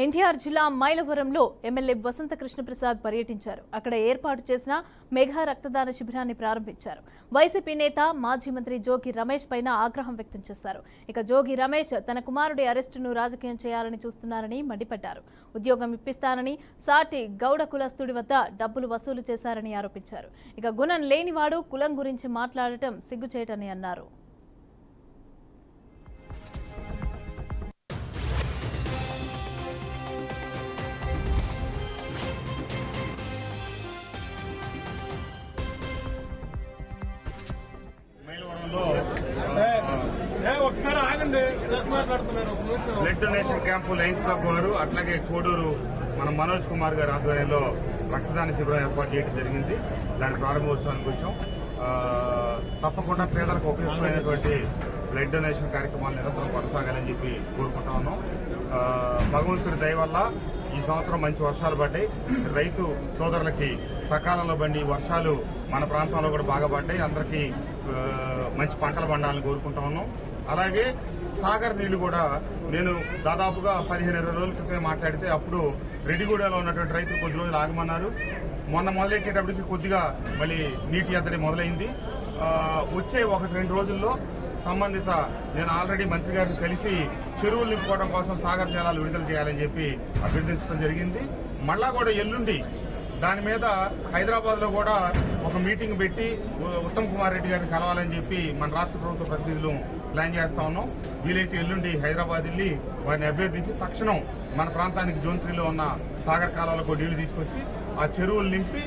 ఎన్టీఆర్ జిల్లా మైలవరంలో ఎమ్మెల్యే వసంత కృష్ణప్రసాద్ పర్యటించారు. అక్కడ ఏర్పాటు చేసిన మెగా రక్తదాన శిబిరాన్ని ప్రారంభించారు. వైసీపీ నేత మాజీ మంత్రి జోగి రమేష్ పైన ఆగ్రహం వ్యక్తం చేశారు. ఇక జోగి రమేష్ తన కుమారుడి అరెస్టును రాజకీయం చేయాలని చూస్తున్నారని మండిపడ్డారు. ఉద్యోగం ఇప్పిస్తానని సాటి గౌడ కులస్తుడి వద్ద డబ్బులు వసూలు చేశారని ఆరోపించారు. ఇక గుణం లేనివాడు కులం గురించి మాట్లాడటం సిగ్గుచేటని అన్నారు. Blood donation camp Lions club వారు అట్లాగే కోడూరు మన మనోజ్ కుమార్ గారి ఆధ్వర్యంలో రక్తదాన శిబిరం ఏర్పాటు చేయడం జరిగింది. దాని ప్రారంభోత్సవానికి వచ్చాం. తప్పకుండా పేదలకు ఉపయోగమైనటువంటి బ్లడ్ డొనేషన్ కార్యక్రమాలు నిరంతరం కొనసాగాలని చెప్పి కోరుకుంటా ఉన్నాం. భగవంతుడి దయ వల్ల ఈ సంవత్సరం మంచి వర్షాలు పడ్డాయి. రైతు సోదరులకి సకాలంలో బండి వర్షాలు మన ప్రాంతంలో కూడా బాగా పడ్డాయి. అందరికీ మంచి పంటలు పండాలని కోరుకుంటా ఉన్నాం. అలాగే సాగర్ నీళ్లు కూడా నేను దాదాపుగా 15-20 రోజుల క్రితం మాట్లాడితే అప్పుడు రెడ్డిగూడలో ఉన్నటువంటి రైతులు కొద్ది రోజులు ఆగమన్నారు. మొన్న మొదలెట్టేటప్పటికి కొద్దిగా మళ్ళీ నీటి ఎద్దడి మొదలైంది. వచ్చే 1-2 రోజుల్లో సంబంధిత నేను ఆల్రెడీ మంత్రి గారిని కలిసి చెరువులు నింపుకోవడం కోసం సాగర్ జలాలు విడుదల చేయాలని చెప్పి అభ్యర్థించడం జరిగింది. మళ్ళా కూడా ఎల్లుండి దాని మీద హైదరాబాద్ లో కూడా ఒక మీటింగ్ పెట్టి ఉత్తమ్ కుమార్ రెడ్డి గారిని కలవాలని చెప్పి మన రాష్ట్ర ప్రభుత్వ ప్రతినిధులు ప్లాన్ చేస్తా ఉన్నాం. వీలైతే ఎల్లుండి హైదరాబాద్ వెళ్లి వారిని అభ్యర్థించి తక్షణం మన ప్రాంతానికి జోన్ 3లో ఉన్న సాగర్ కాలాలకు నీళ్లు తీసుకొచ్చి ఆ చెరువులు నింపి